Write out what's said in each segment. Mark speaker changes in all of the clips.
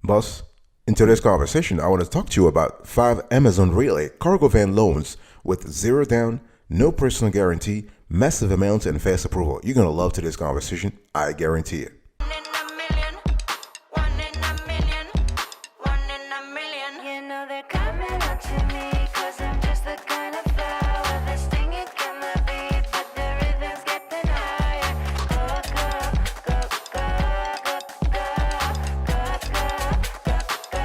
Speaker 1: Boss, in today's conversation, I want to talk to you about 5 Amazon Relay cargo van loans with zero down, no personal guarantee, massive amounts, and fast approval. You're going to love today's conversation. I guarantee it.
Speaker 2: One in a million, one in a million, one in a million. You know they're coming up to me, cause I'm just the kind of flower that's stinging in the beat, but the rhythms getting higher. Go, go, go, go, go, go, go, go, go, go.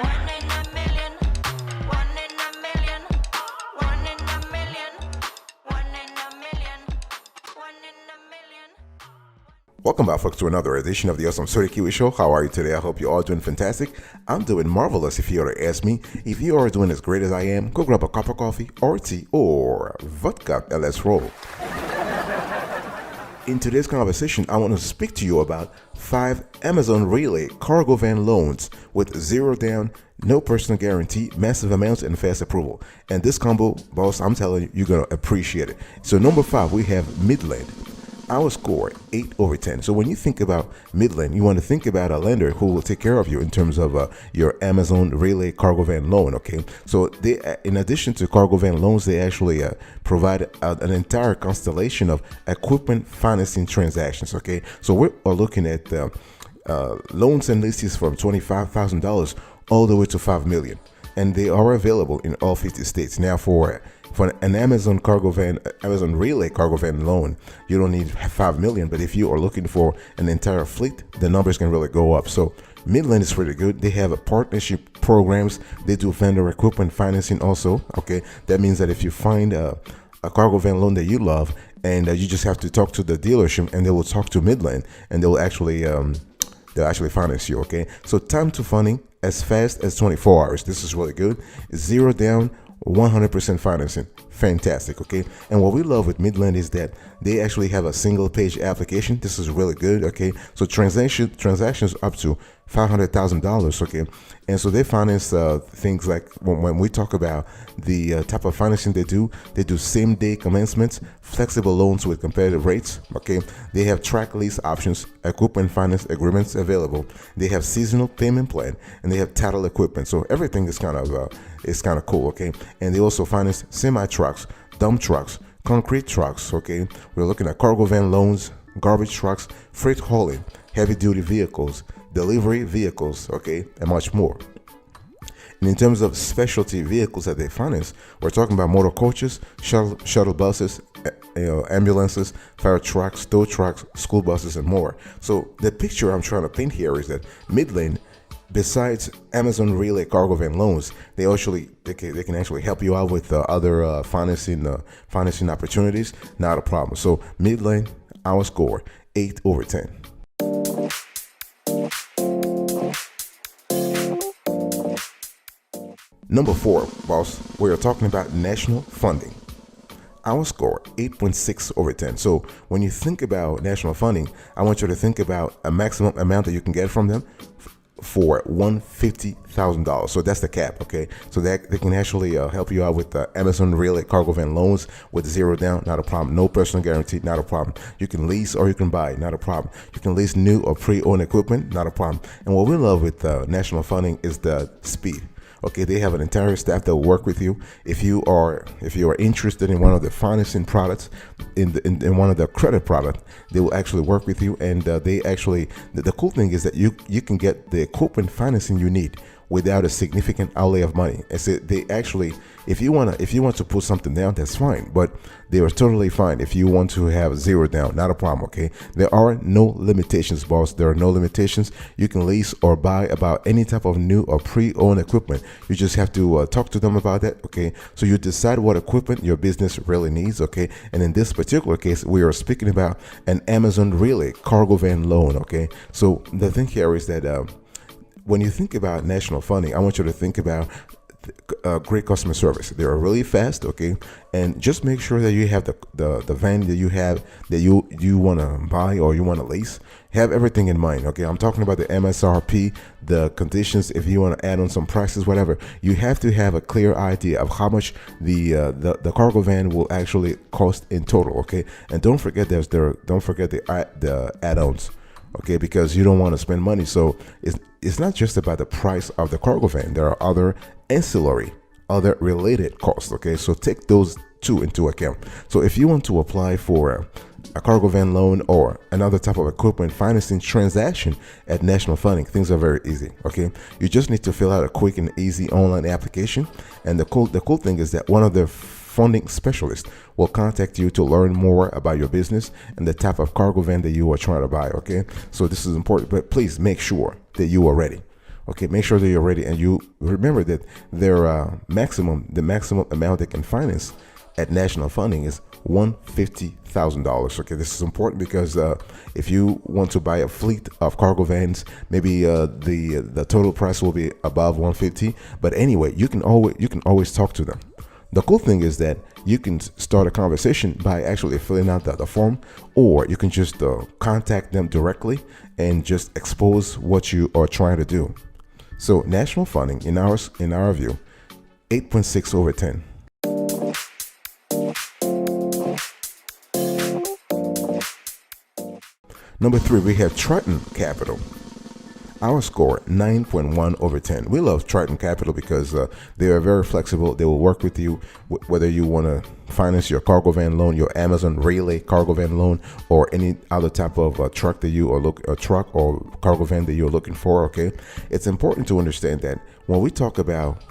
Speaker 2: One in a million, one in a million, one in a million, one in a million, one in a million.
Speaker 1: Welcome back, folks, to another edition of the Awesome Sorry Kiwi Show. How are you today? I hope you're all doing fantastic. I'm doing marvelous, if you were to ask me. If you are doing as great as I am, go grab a cup of coffee or tea or vodka and let's roll. In today's conversation, I want to speak to you about 5 Amazon Relay cargo van loans with zero down, no personal guarantee, massive amounts, and fast approval. And this combo, boss, I'm telling you, you're going to appreciate it. So number 5, we have Midland. Our score 8 over 10. So when you think about Midland, you want to think about a lender who will take care of you in terms of your Amazon Relay cargo van loan. Okay, so they, in addition to cargo van loans, they actually provide an entire constellation of equipment financing transactions. Okay, so we are looking at loans and leases from $25,000 all the way to $5 million, and they are available in all 50 states. Now, for an Amazon Relay cargo van loan, you don't need $5 million, but if you are looking for an entire fleet, the numbers can really go up. So Midland is pretty good. They have a partnership programs. They do vendor equipment financing also. Okay, that means that if you find a cargo van loan that you love, and you just have to talk to the dealership, and they will talk to Midland, and they'll actually finance you. Okay, so time to funding as fast as 24 hours. This is really good. Zero down, 100% financing. Fantastic. Okay, and what we love with Midland is that they actually have a single page application. This is really good. Okay, so transactions up to $500,000. Okay, and so they finance things like when we talk about the type of financing they do same day commencements, flexible loans with competitive rates. Okay, they have track lease options, equipment finance agreements available. They have seasonal payment plan, and they have title equipment. So everything is kind of cool. Okay, and they also finance semi trucks, dump trucks, concrete trucks. Okay, we're looking at cargo van loans, garbage trucks, freight hauling, heavy duty vehicles, delivery vehicles, okay, and much more. And in terms of specialty vehicles that they finance, we're talking about motor coaches, shuttle buses, ambulances, fire trucks, tow trucks, school buses, and more. So the picture I'm trying to paint here is that Midland, besides Amazon Relay cargo van loans, they can actually help you out with other financing opportunities. Not a problem. So Midland, our score 8 over 10. Number 4, boss, we are talking about national funding. Our score 8.6 over 10. So when you think about national funding, I want you to think about a maximum amount that you can get from them for $150,000. So that's the cap. Okay, so that they can actually help you out with Amazon Relay cargo van loans with zero down. Not a problem. No personal guarantee. Not a problem. You can lease or you can buy. Not a problem. You can lease new or pre-owned equipment. Not a problem. And what we love with national funding is the speed. Okay, they have an entire staff that will work with you. If you are interested in one of the financing products, in one of the credit products, they will actually work with you. And the cool thing is that you can get the equipment financing you need without a significant outlay of money. And so they actually, if you want to put something down, that's fine, but they are totally fine if you want to have zero down. Not a problem. Okay, there are no limitations, boss. There are no limitations. You can lease or buy about any type of new or pre-owned equipment. You just have to talk to them about that. Okay, so you decide what equipment your business really needs. Okay, and in this particular case, we are speaking about an Amazon Relay cargo van loan. Okay, so the thing here is that when you think about national funding, I want you to think about great customer service. They are really fast, okay? And just make sure that you have the van that you want to buy or you want to lease. Have everything in mind, okay? I'm talking about the MSRP, the conditions, if you want to add on some prices, whatever. You have to have a clear idea of how much the cargo van will actually cost in total, okay? And don't forget the add-ons. okay, because you don't want to spend money. So it's not just about the price of the cargo van. There are other ancillary, other related costs, okay? So take those two into account. So if you want to apply for a cargo van loan or another type of equipment financing transaction at National Funding, things are very easy, okay? You just need to fill out a quick and easy online application. And the cool thing is that one of the funding specialists will contact you to learn more about your business and the type of cargo van that you are trying to buy, okay? So this is important, but please make sure that you are ready. Okay, make sure that you're ready, and you remember that the maximum amount they can finance at National Funding is $150,000. Okay, this is important because if you want to buy a fleet of cargo vans, maybe the total price will be above 150. But anyway, you can always talk to them. The cool thing is that you can start a conversation by actually filling out the form, or you can just contact them directly and just expose what you are trying to do. So National Funding, in our view, 8.6 over 10. Number 3, we have Triton Capital. Our score, 9.1 over 10. We love Triton Capital because they are very flexible. They will work with you whether you want to finance your cargo van loan, your Amazon Relay cargo van loan, or any other type of truck that you are a truck or cargo van that you're looking for. Okay, it's important to understand that when we talk about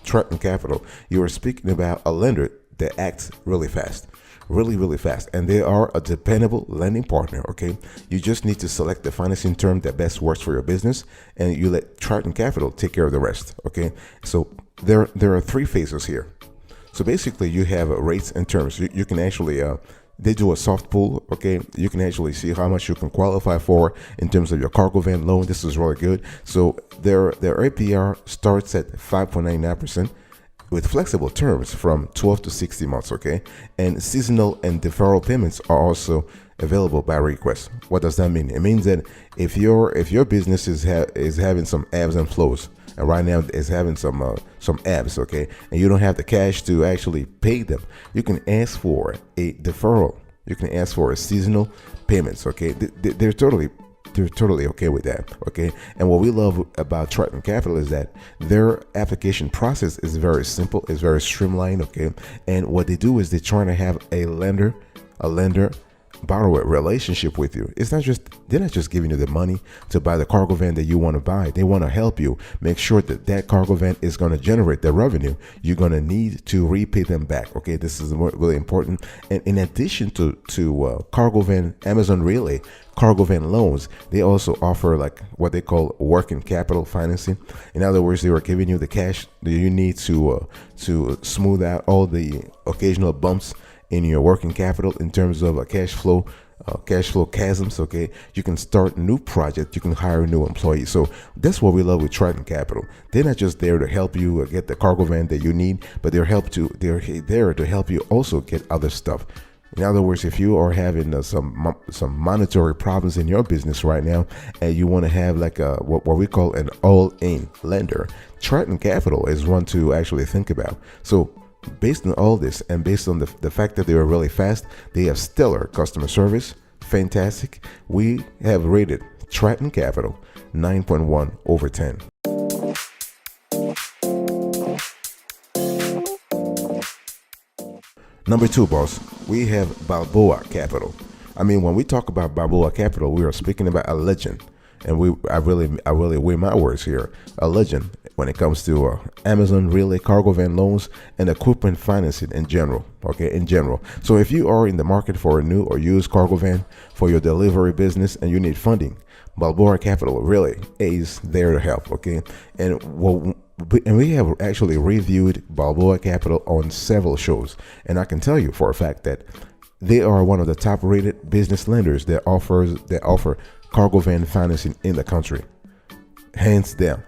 Speaker 1: Triton Capital, you are speaking about a lender that acts really fast. Really fast, and they are a dependable lending partner. Okay, you just need to select the financing term that best works for your business, and you let Triton Capital take care of the rest. Okay, so there are 3 phases here. So basically, you have rates and terms. You can actually they do a soft pull. Okay, you can actually see how much you can qualify for in terms of your cargo van loan. This is really good. So their APR starts at 5.99%. with flexible terms from 12 to 60 months, okay? And seasonal and deferral payments are also available by request. What does that mean? It means that if your business is having some ebbs and flows, and right now it's having some ebbs, okay, and you don't have the cash to actually pay them, you can ask for a deferral. You can ask for a seasonal payments, okay? They're totally okay with that, okay? And what we love about Triton Capital is that their application process is very simple, it's very streamlined, okay? And what they do is they're trying to have a lender borrower relationship with you. They're not just giving you the money to buy the cargo van that you want to buy. They want to help you make sure that cargo van is going to generate the revenue you're going to need to repay them back. Okay, this is really important. And in addition to cargo van, Amazon Relay cargo van loans, they also offer like what they call working capital financing. In other words, they are giving you the cash that you need to smooth out all the occasional bumps in your working capital in terms of a cash flow chasms. Okay, you can start a new project, you can hire a new employee. So that's what we love with Triton Capital. They're not just there to help you get the cargo van that you need, but they're there to help you also get other stuff. In other words, if you are having some monetary problems in your business right now, and you want to have like what we call an all-in lender, Triton Capital is one to actually think about. So based on all this, and based on the fact that they are really fast, they have stellar customer service, fantastic. We have rated Triton Capital 9.1 over 10. Number 2, boss, we have Balboa Capital. I mean, when we talk about Balboa Capital, we are speaking about a legend. And I really weigh my words here. A legend when it comes to Amazon Relay cargo van loans and equipment financing in general. Okay, in general. So if you are in the market for a new or used cargo van for your delivery business and you need funding, Balboa Capital really is there to help. Okay, and we have actually reviewed Balboa Capital on several shows, and I can tell you for a fact that they are one of the top-rated business lenders that offer cargo van financing in the country, hands down.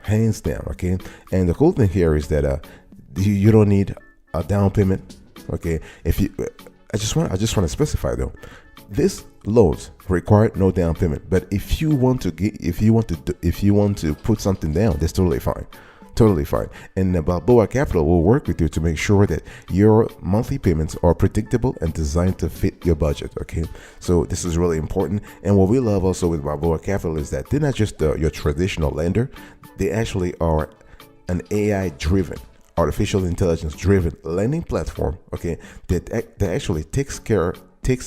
Speaker 1: Okay, and the cool thing here is that you don't need a down payment. Okay, I just want to specify though, this loans require no down payment, but if you want to put something down, that's totally fine. Totally fine. And Balboa Capital will work with you to make sure that your monthly payments are predictable and designed to fit your budget. Okay, so this is really important. And what we love also with Balboa Capital is that they're not just your traditional lender; they actually are an AI-driven, artificial intelligence-driven lending platform. Okay, that actually takes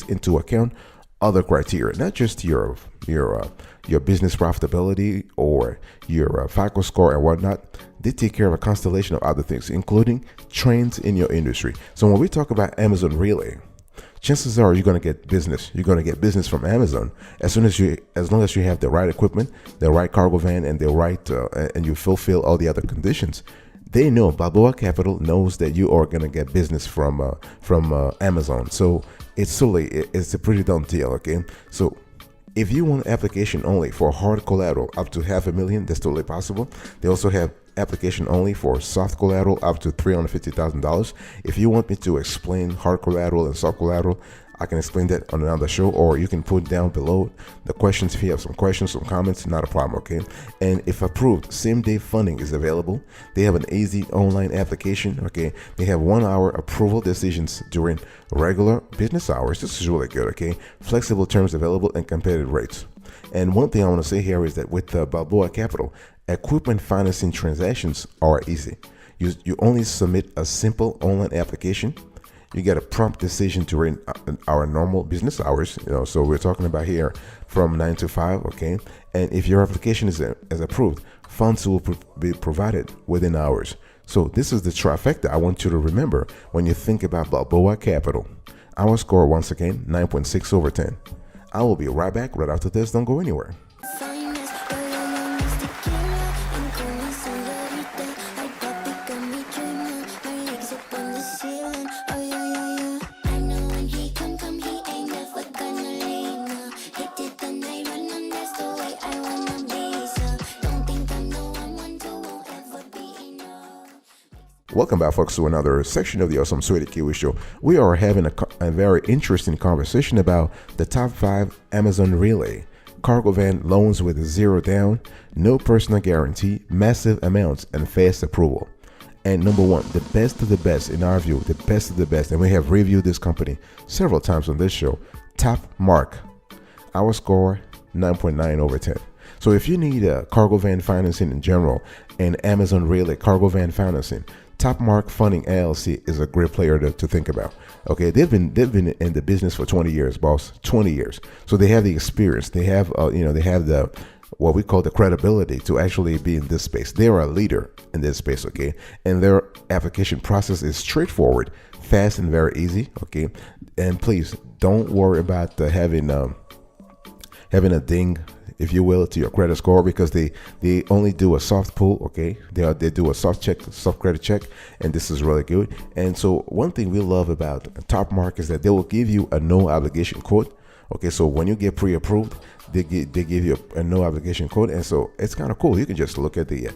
Speaker 1: into account other criteria, not just your business profitability or your FICO score and whatnot. They take care of a constellation of other things, including trends in your industry. So when we talk about Amazon Relay, chances are you're going to get business. You're going to get business from Amazon as long as you have the right equipment, the right cargo van, and the right and you fulfill all the other conditions. They know, Balboa Capital knows that you are going to get business from Amazon. So it's a pretty done deal. Okay, so if you want application only for hard collateral up to $500,000, that's totally possible. They also have application only for soft collateral up to $350,000. If you want me to explain hard collateral and soft collateral, I can explain that on another show, or you can put down below the questions if you have some questions, some comments, not a problem, okay? And if approved, same day funding is available. They have an easy online application, okay? They have 1 hour approval decisions during regular business hours. This is really good, okay? Flexible terms available and competitive rates. And one thing I want to say here is that with Balboa Capital, equipment financing transactions are easy. You only submit a simple online application. You get a prompt decision during our normal business hours. So we're talking about here from 9 to 5, okay? And if your application is approved, funds will be provided within hours. So this is the trifecta I want you to remember when you think about Balboa Capital. Our score, once again, 9.6 over 10. I will be right back right after this. Don't go anywhere. Welcome back, folks, to another section of the Awesome Sweetie Kiwi Show. We are having a very interesting conversation about the top 5 Amazon Relay cargo van loans with 0 down, no personal guarantee, massive amounts, and fast approval. And number 1, the best of the best, in our view, the best of the best, and we have reviewed this company several times on this show, Top Mark. Our score, 9.9 over 10. So if you need a cargo van financing in general and Amazon Relay cargo van financing, Top Mark Funding LLC is a great player to think about. Okay, they've been in the business for 20 years, boss, 20 years. So they have the experience. They have they have the what we call the credibility to actually be in this space. They are a leader in this space, okay? And their application process is straightforward, fast, and very easy, okay? And please don't worry about having a ding, if you will, to your credit score, because they only do a soft pull, okay? They do a soft credit check, and this is really good. And so one thing we love about Top Mark is that they will give you a no obligation quote. Okay, so when you get pre-approved, they give you a no obligation quote, and so it's kind of cool. You can just look at the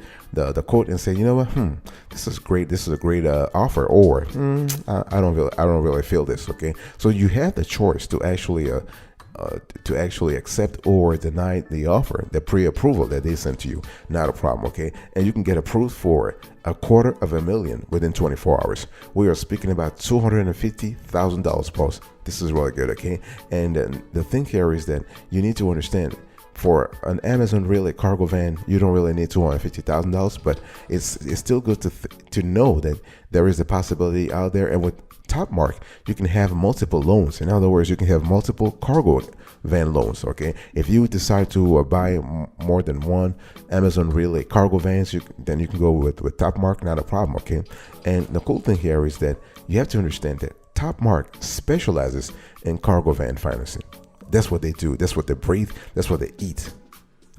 Speaker 1: quote and say, you know what, this is great. This is a great offer, or I don't really feel this. Okay, so you have the choice to actually accept or deny the offer, the pre-approval that they sent to you. Not a problem, okay? And you can get approved for $250,000 within 24 hours. We are speaking about $250,000 plus. This is really good, okay? And the thing here is that you need to understand, for an Amazon Relay cargo van, you don't really need $250,000, but it's still good to know that there is a possibility out there. And with Top Mark, you can have multiple loans. In other words, you can have multiple cargo van loans, okay? If you decide to buy more than one Amazon Relay cargo vans, then you can go with Top Mark, not a problem, okay? And the cool thing here is that you have to understand that Top Mark specializes in cargo van financing. That's what they do. That's what they breathe. That's what they eat.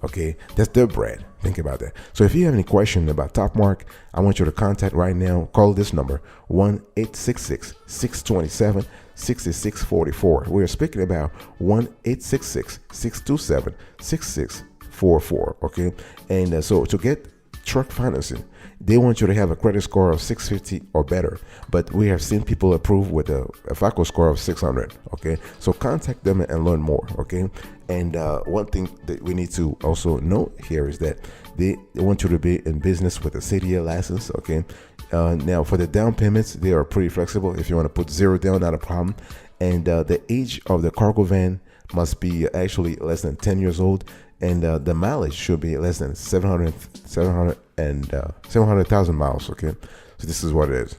Speaker 1: Okay, that's their bread. Think about that. So if you have any question about Top Mark, I want you to contact right now. Call this number, 1-866-627-6644. We're speaking about 1-866-627-6644. Okay, and so to get truck financing. They want you to have a credit score of 650 or better, but we have seen people approve with a FICO score of 600. Okay, so contact them and learn more. Okay, and one thing that we need to also note here is that they want you to be in business with a CDL license. Okay, now for the down payments, they are pretty flexible. If you want to put zero down, not a problem. And the age of the cargo van must be actually less than 10 years old, and the mileage should be less than 700,000 miles. Okay, so this is what it is.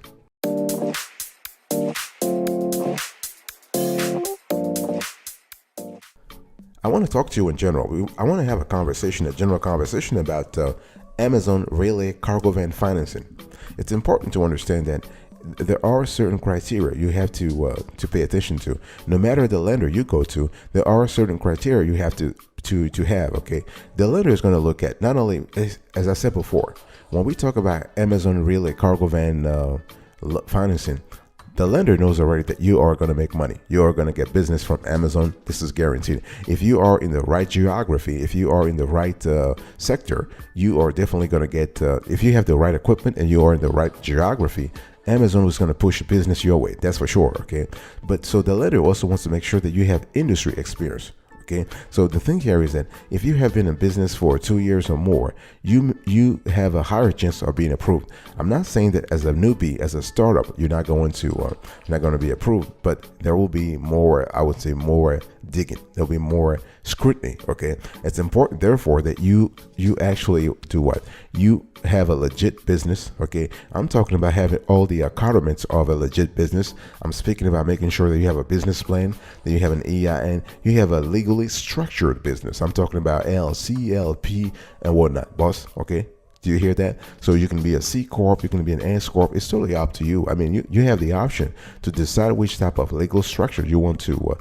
Speaker 1: I want to talk to you in general. I want to have a general conversation about Amazon Relay Cargo Van financing. It's important to understand that there are certain criteria you have to pay attention to. No matter the lender you go to, there are certain criteria you have to have. Okay, the lender is going to look at not only, as I said before, when we talk about Amazon Relay Cargo Van financing, the lender knows already that you are going to make money. You are going to get business from Amazon. This is guaranteed. If you are in the right geography, if you are in the right sector, you are definitely going to get, if you have the right equipment and you are in the right geography, Amazon was going to push business your way. That's for sure. Okay. But so the lender also wants to make sure that you have industry experience. Okay, so the thing here is that if you have been in business for 2 years or more, you have a higher chance of being approved. I'm not saying that as a newbie, as a startup, you're not going to be approved, but there will be more. I would say more digging. There'll be more scrutiny. Okay, it's important, therefore, that you actually do what? You have a legit business. Okay, I'm talking about having all the accoutrements of a legit business. I'm speaking about making sure that you have a business plan, that you have an EIN, you have a legally structured business. I'm talking about LLC, LP, and whatnot, boss. Okay, do you hear that? So you can be a C corp, you can be an S corp. It's totally up to you. I mean, you have the option to decide which type of legal structure you want to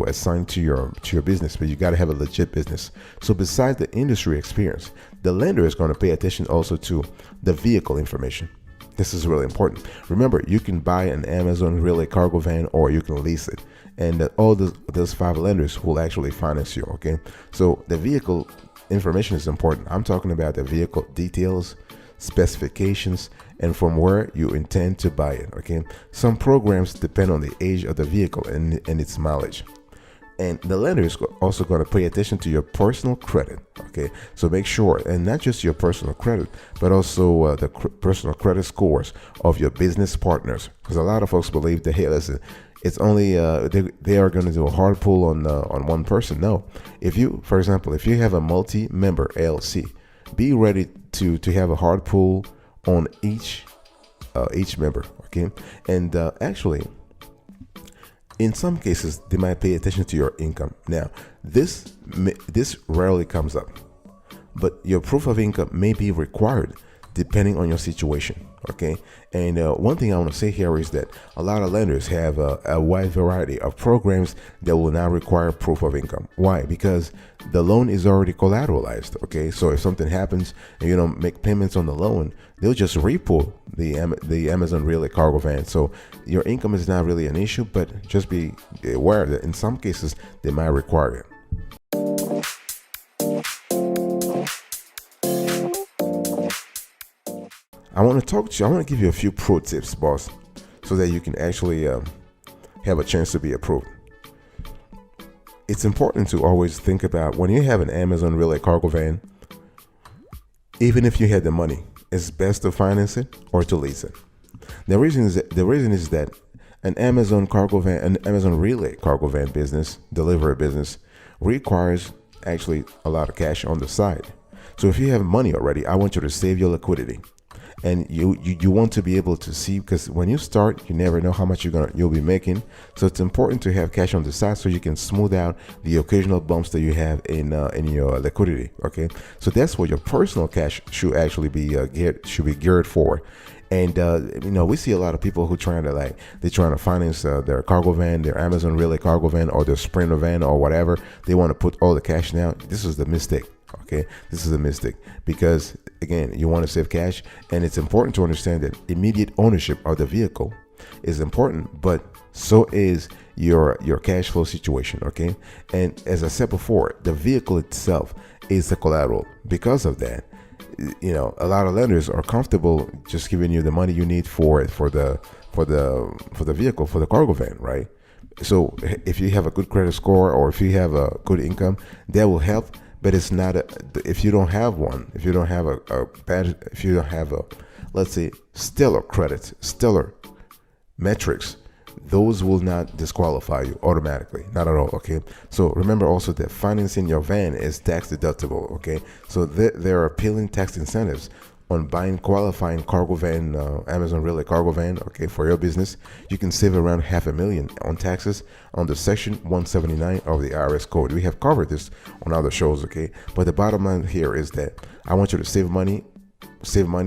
Speaker 1: assign to your business, but you got to have a legit business. So besides the industry experience, the lender is going to pay attention also to the vehicle information. This is really important. Remember, you can buy an Amazon Relay Cargo Van or you can lease it, and all those 5 lenders will actually finance you. Okay, so the vehicle information is important. I'm talking about the vehicle details, specifications, and from where you intend to buy it. Okay, some programs depend on the age of the vehicle and its mileage, and the lender is also going to pay attention to your personal credit. Okay, so make sure, and not just your personal credit, but also the personal credit scores of your business partners, because a lot of folks believe that, hey, listen, it's only they are going to do a hard pull on one person. No, if you, for example, if you have a multi-member LLC, be ready to have a hard pull on each member. Okay, and actually, in some cases, they might pay attention to your income. Now, this rarely comes up, but your proof of income may be required depending on your situation. Okay, and one thing I want to say here is that a lot of lenders have a wide variety of programs that will not require proof of income. Why? Because the loan is already collateralized. Okay, so if something happens and you don't make payments on the loan, they'll just repo the Amazon Relay Cargo Van. So your income is not really an issue, but just be aware that in some cases they might require it. I want to give you a few pro tips, boss, so that you can actually have a chance to be approved. It's important to always think about when you have an Amazon Relay Cargo Van, even if you had the money, it's best to finance it or to lease it. The reason is that an Amazon Relay Cargo Van business, delivery business, requires actually a lot of cash on the side. So if you have money already, I want you to save your liquidity. And you want to be able to see, because when you start, you never know how much you'll be making. So it's important to have cash on the side so you can smooth out the occasional bumps that you have in your liquidity. Okay, so that's what your personal cash should actually be geared for. And we see a lot of people who they're trying to finance their cargo van, their Amazon Relay Cargo Van, or their Sprinter van, or whatever. They want to put all the cash now. This is the mistake. Okay, this is a mistake, because again, you want to save cash, and it's important to understand that immediate ownership of the vehicle is important, but so is your cash flow situation. Okay, and as I said before, the vehicle itself is the collateral. Because of that, a lot of lenders are comfortable just giving you the money you need for the vehicle, for the cargo van, right? So if you have a good credit score or if you have a good income, that will help. But it's not if you don't have one, if you don't have a bad, if you don't have a, let's say, stellar credit, stellar metrics, those will not disqualify you automatically, not at all. Okay, so remember also that financing your van is tax deductible. Okay, so there are appealing tax incentives on buying qualifying cargo van, Amazon Relay cargo van. Okay, for your business, you can save around $500,000 on taxes under Section 179 of the IRS code. We have covered this on other shows. Okay, but the bottom line here is that I want you to save money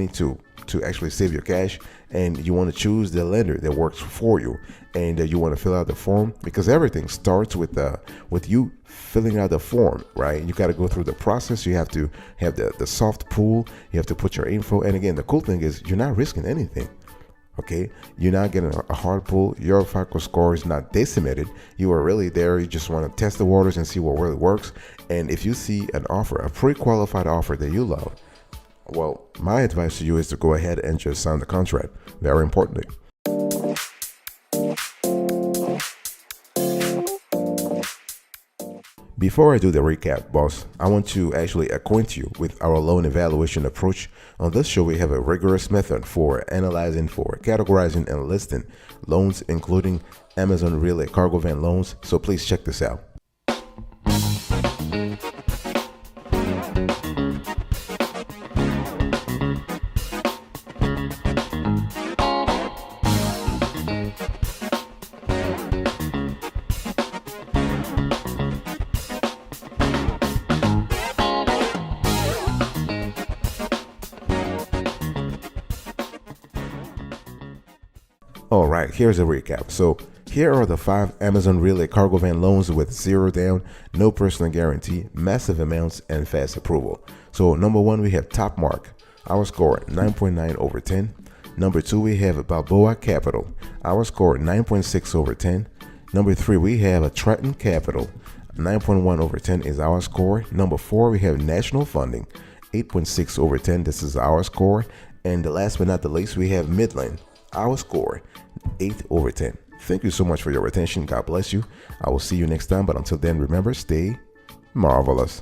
Speaker 1: to actually save your cash, and you want to choose the lender that works for you, and you want to fill out the form, because everything starts with you filling out the form, right? You got to go through the process. You have to have the soft pull. You have to put your info, and again, the cool thing is you're not risking anything. Okay, you're not getting a hard pull. Your FICO score is not decimated. You are really there. You just want to test the waters and see what really works. And if you see an offer, a pre-qualified offer that you love, well, my advice to you is to go ahead and just sign the contract. Very importantly. Before I do the recap, boss, I want to actually acquaint you with our loan evaluation approach. On this show, we have a rigorous method for analyzing, for categorizing, and listing loans, including Amazon Relay cargo van loans. So please check this out. All right, here's a recap. So here are the 5 Amazon Relay cargo van loans with 0 down, no personal guarantee, massive amounts, and fast approval. So number 1, we have Top Mark. Our score 9.9 over 10. Number 2, we have Balboa Capital. Our score 9.6 over 10. Number 3, we have a Triton Capital. 9.1 over 10 is our score. Number 4, we have National Funding. 8.6 over 10. This is our score. And the last but not the least, we have Midland. Our score 8 over 10. Thank you so much for your attention. God bless you. I will see you next time. But until then, remember, stay marvelous.